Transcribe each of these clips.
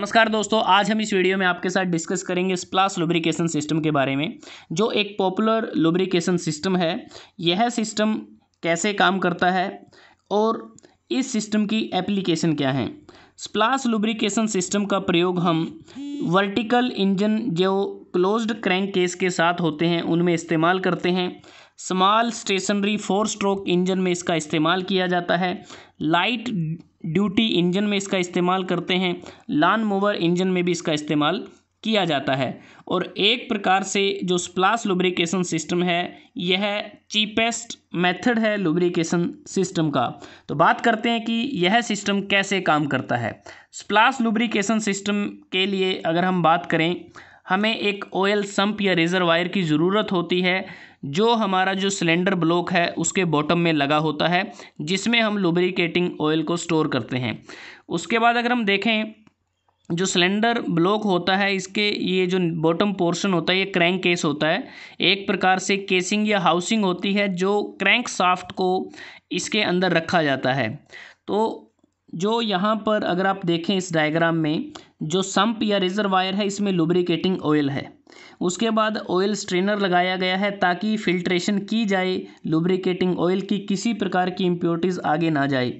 नमस्कार दोस्तों, आज हम इस वीडियो में आपके साथ डिस्कस करेंगे स्प्लाश लुब्रिकेशन सिस्टम के बारे में, जो एक पॉपुलर लुब्रिकेशन सिस्टम है। यह सिस्टम कैसे काम करता है और इस सिस्टम की एप्लीकेशन क्या है। स्प्लाश लुब्रिकेशन सिस्टम का प्रयोग हम वर्टिकल इंजन जो क्लोज्ड क्रैंक केस के साथ होते हैं उनमें इस्तेमाल करते हैं। स्मॉल स्टेशनरी 4 स्ट्रोक इंजन में इसका इस्तेमाल किया जाता है। लाइट ड्यूटी इंजन में इसका इस्तेमाल करते हैं। लॉन मोवर इंजन में भी इसका इस्तेमाल किया जाता है। और एक प्रकार से जो स्प्लाश लुब्रिकेशन सिस्टम है यह चीपेस्ट मेथड है लुब्रिकेशन सिस्टम का। तो बात करते हैं कि यह सिस्टम कैसे काम करता है। स्प्लाश लुब्रिकेशन सिस्टम के लिए अगर हम बात करें, हमें एक ऑयल सम्प या रिजर्वायर की ज़रूरत होती है जो हमारा जो सिलेंडर ब्लॉक है उसके बॉटम में लगा होता है, जिसमें हम लुब्रिकेटिंग ऑयल को स्टोर करते हैं। उसके बाद अगर हम देखें, जो सिलेंडर ब्लॉक होता है इसके ये जो बॉटम पोर्शन होता है ये क्रैंक केस होता है। एक प्रकार से केसिंग या हाउसिंग होती है जो क्रैंक शाफ्ट को इसके अंदर रखा जाता है। तो जो यहाँ पर अगर आप देखें इस डायग्राम में, जो सम्प या रिजर्वायर है इसमें लुब्रिकेटिंग ऑयल है। उसके बाद ऑयल स्ट्रेनर लगाया गया है ताकि फिल्ट्रेशन की जाए लुब्रिकेटिंग ऑयल की, किसी प्रकार की इम्प्योरिटीज़ आगे ना जाए।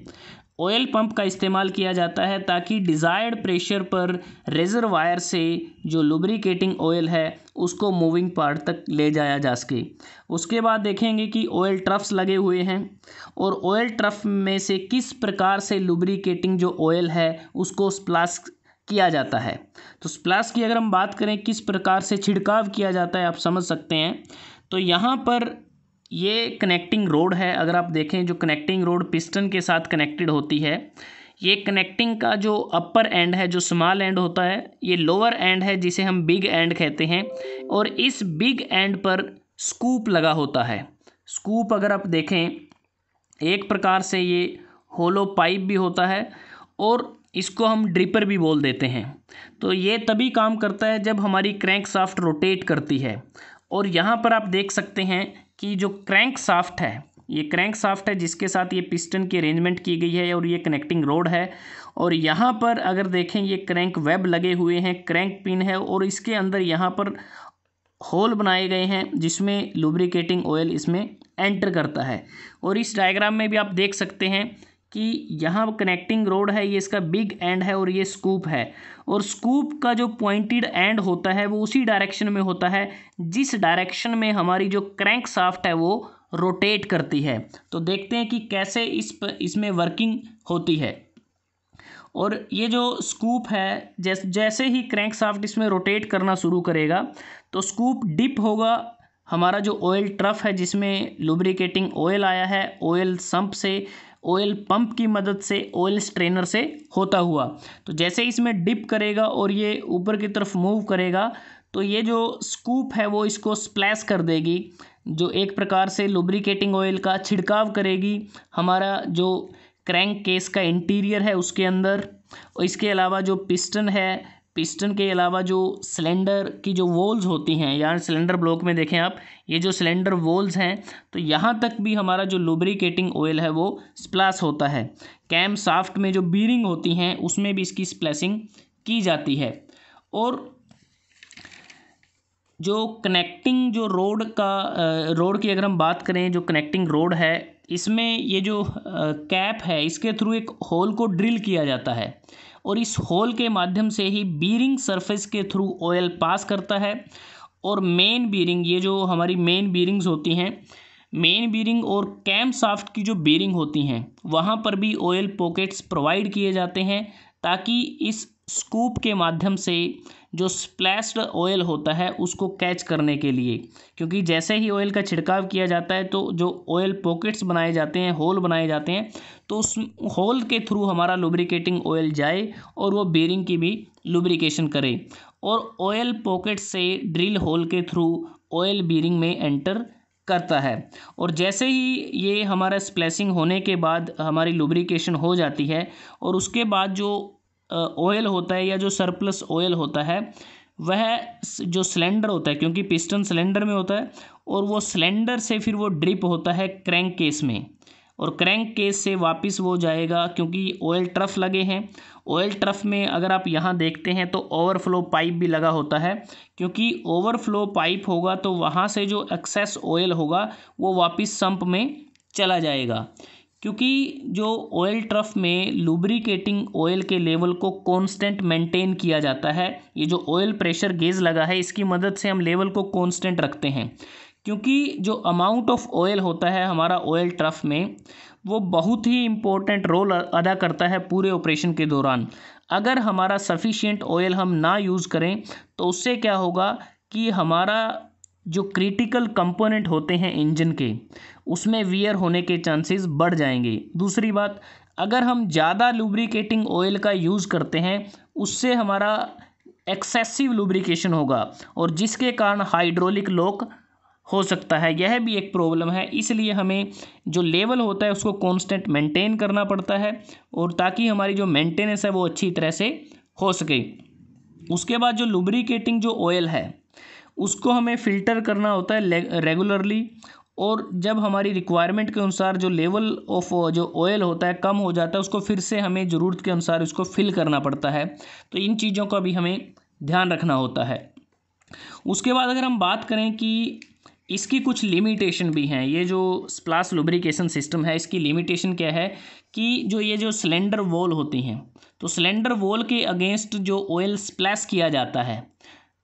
ऑयल पंप का इस्तेमाल किया जाता है ताकि डिज़ायर्ड प्रेशर पर रिजर्वायर से जो लुब्रिकेटिंग ऑयल है उसको मूविंग पार्ट तक ले जाया जा सके। उसके बाद देखेंगे कि ऑयल ट्रफ्स लगे हुए हैं और ऑयल ट्रफ में से किस प्रकार से लुब्रिकेटिंग जो ऑयल है उसको स्प्लाश किया जाता है। तो स्प्लाश की अगर हम बात करें किस प्रकार से छिड़काव किया जाता है, आप समझ सकते हैं। तो यहाँ पर ये कनेक्टिंग रोड है। अगर आप देखें, जो कनेक्टिंग रोड पिस्टन के साथ कनेक्टेड होती है, ये कनेक्टिंग का जो अपर एंड है, जो स्मॉल एंड होता है, ये लोअर एंड है जिसे हम बिग एंड कहते हैं। और इस बिग एंड पर स्कूप लगा होता है। स्कूप अगर आप देखें, एक प्रकार से ये होलो पाइप भी होता है और इसको हम ड्रिपर भी बोल देते हैं। तो ये तभी काम करता है जब हमारी क्रैंक शाफ्ट रोटेट करती है। और यहाँ पर आप देख सकते हैं कि जो क्रैंक शाफ्ट है, ये क्रैंक शाफ्ट है जिसके साथ ये पिस्टन की अरेंजमेंट की गई है और ये कनेक्टिंग रोड है। और यहाँ पर अगर देखें, ये क्रैंक वेब लगे हुए हैं, क्रैंक पिन है और इसके अंदर यहाँ पर होल बनाए गए हैं जिसमें लुब्रिकेटिंग ऑयल इसमें एंटर करता है। और इस डायग्राम में भी आप देख सकते हैं कि यहाँ कनेक्टिंग रोड है, ये इसका बिग एंड है और ये स्कूप है। और स्कूप का जो पॉइंटेड एंड होता है वो उसी डायरेक्शन में होता है जिस डायरेक्शन में हमारी जो क्रैंक शाफ्ट है वो रोटेट करती है। तो देखते हैं कि कैसे इसमें वर्किंग होती है। और ये जो स्कूप है, जैसे ही क्रैंक शाफ्ट इसमें रोटेट करना शुरू करेगा तो स्कूप डिप होगा। हमारा जो ऑयल ट्रफ है जिसमें लुब्रिकेटिंग ऑयल आया है, ऑयल सम्प से, ऑयल पंप की मदद से, ऑयल स्ट्रेनर से होता हुआ, तो जैसे इसमें डिप करेगा और ये ऊपर की तरफ मूव करेगा तो ये जो स्कूप है वो इसको स्प्लैश कर देगी, जो एक प्रकार से लुब्रिकेटिंग ऑयल का छिड़काव करेगी हमारा जो क्रैंक केस का इंटीरियर है उसके अंदर। और इसके अलावा जो पिस्टन है, पिस्टन के अलावा जो सिलेंडर की जो वोल्स होती हैं, यार सिलेंडर ब्लॉक में देखें आप, ये जो सिलेंडर वोल्स हैं, तो यहाँ तक भी हमारा जो लुब्रिकेटिंग ऑयल है वो स्प्लैश होता है। कैम शाफ्ट में जो बीरिंग होती हैं उसमें भी इसकी स्प्लैशिंग की जाती है। और जो कनेक्टिंग जो रोड की अगर हम बात करें, जो कनेक्टिंग रोड है इसमें ये जो कैप है इसके थ्रू एक होल को ड्रिल किया जाता है और इस होल के माध्यम से ही बीरिंग सरफेस के थ्रू ऑयल पास करता है। और मेन बीरिंग, ये जो हमारी मेन बीरिंग्स होती हैं, मेन बीरिंग और कैम शाफ्ट की जो बीरिंग होती हैं वहाँ पर भी ऑयल पॉकेट्स प्रोवाइड किए जाते हैं ताकि इस स्कूप के माध्यम से जो स्प्लैश्ड ऑयल होता है उसको कैच करने के लिए, क्योंकि जैसे ही ऑयल का छिड़काव किया जाता है तो जो ऑयल पॉकेट्स बनाए जाते हैं, होल बनाए जाते हैं, तो उस होल के थ्रू हमारा लुब्रिकेटिंग ऑयल जाए और वो बीरिंग की भी लुब्रिकेशन करे। और ऑयल पॉकेट से ड्रिल होल के थ्रू ऑयल बीरिंग में एंटर करता है। और जैसे ही ये हमारा स्प्लैशिंग होने के बाद हमारी लुब्रिकेशन हो जाती है और उसके बाद जो ऑयल होता है या जो सरप्लस ऑयल होता है वह जो सिलेंडर होता है, क्योंकि पिस्टन सिलेंडर में होता है, और वो सिलेंडर से फिर वो ड्रिप होता है क्रैंक केस में। और क्रैंक केस से वापस वो जाएगा, क्योंकि ऑयल ट्रफ लगे हैं। ऑयल ट्रफ में अगर आप यहाँ देखते हैं तो ओवरफ्लो पाइप भी लगा होता है, क्योंकि ओवरफ्लो पाइप होगा तो वहाँ से जो एक्सेस ऑयल होगा वो वापस सम्प में चला जाएगा। क्योंकि जो ऑयल ट्रफ में लुब्रिकेटिंग ऑयल के लेवल को कांस्टेंट मेंटेन किया जाता है, ये जो ऑयल प्रेशर गेज लगा है इसकी मदद से हम लेवल को कांस्टेंट रखते हैं। क्योंकि जो अमाउंट ऑफ ऑयल होता है हमारा ऑयल ट्रफ में, वो बहुत ही इम्पोर्टेंट रोल अदा करता है पूरे ऑपरेशन के दौरान। अगर हमारा सफिशिएंट ऑयल हम ना यूज़ करें तो उससे क्या होगा कि हमारा जो क्रिटिकल कंपोनेंट होते हैं इंजन के, उसमें वियर होने के चांसेस बढ़ जाएंगे। दूसरी बात, अगर हम ज़्यादा लुब्रिकेटिंग ऑयल का यूज़ करते हैं उससे हमारा एक्सेसिव लुब्रिकेशन होगा और जिसके कारण हाइड्रोलिक लॉक हो सकता है, यह भी एक प्रॉब्लम है। इसलिए हमें जो लेवल होता है उसको कांस्टेंट मेंटेन करना पड़ता है, और ताकि हमारी जो मेंटेनेंस है वो अच्छी तरह से हो सके। उसके बाद जो लुब्रिकेटिंग जो ऑयल है उसको हमें फ़िल्टर करना होता है रेगुलरली, और जब हमारी रिक्वायरमेंट के अनुसार जो लेवल ऑफ जो ऑयल होता है कम हो जाता है उसको फिर से हमें ज़रूरत के अनुसार उसको फिल करना पड़ता है। तो इन चीज़ों का भी हमें ध्यान रखना होता है। उसके बाद अगर हम बात करें कि इसकी कुछ लिमिटेशन भी हैं, ये जो स्प्लाश लुब्रिकेशन सिस्टम है इसकी लिमिटेशन क्या है कि जो ये जो सिलेंडर वॉल होती हैं, तो सिलेंडर वॉल के अगेंस्ट जो ऑयल स्प्लैश किया जाता है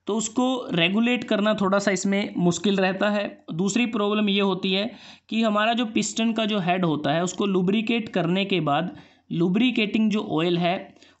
तो उसको रेगुलेट करना थोड़ा सा इसमें मुश्किल रहता है। दूसरी प्रॉब्लम ये होती है कि हमारा जो पिस्टन का जो हेड होता है उसको लुब्रिकेट करने के बाद लुब्रिकेटिंग जो ऑयल है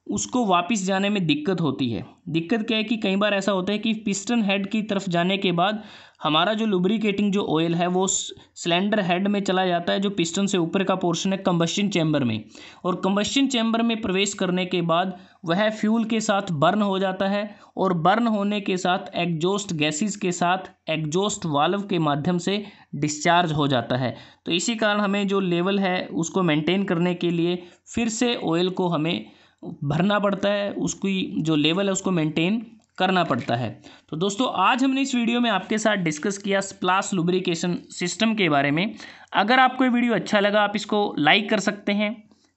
उसको वापस जाने में दिक्कत होती है। दिक्कत क्या है कि कई बार ऐसा होता है कि पिस्टन हेड की तरफ जाने के बाद हमारा जो लुब्रिकेटिंग जो ऑयल है वो सिलेंडर हेड में चला जाता है, जो पिस्टन से ऊपर का पोर्शन है कंबस्शन चैम्बर में, और कंबस्शन चैम्बर में प्रवेश करने के बाद वह फ्यूल के साथ बर्न हो जाता है, और बर्न होने के साथ एग्जॉस्ट गैसेस के साथ एग्जॉस्ट वाल्व के माध्यम से डिस्चार्ज हो जाता है। तो इसी कारण हमें जो लेवल है उसको मेंटेन करने के लिए फिर से ऑयल को हमें भरना पड़ता है, उसकी जो लेवल है उसको मेंटेन करना पड़ता है। तो दोस्तों आज हमने इस वीडियो में आपके साथ डिस्कस किया स्प्लाश लुब्रिकेशन सिस्टम के बारे में। अगर आपको ये वीडियो अच्छा लगा आप इसको लाइक कर सकते हैं,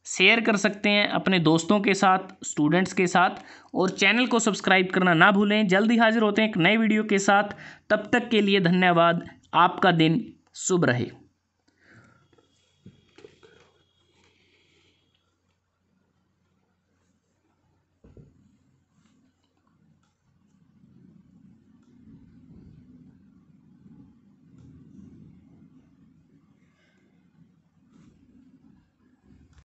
शेयर कर सकते हैं अपने दोस्तों के साथ, स्टूडेंट्स के साथ, और चैनल को सब्सक्राइब करना ना भूलें। जल्दी हाजिर होते हैं एक नए वीडियो के साथ, तब तक के लिए धन्यवाद। आपका दिन शुभ रहे।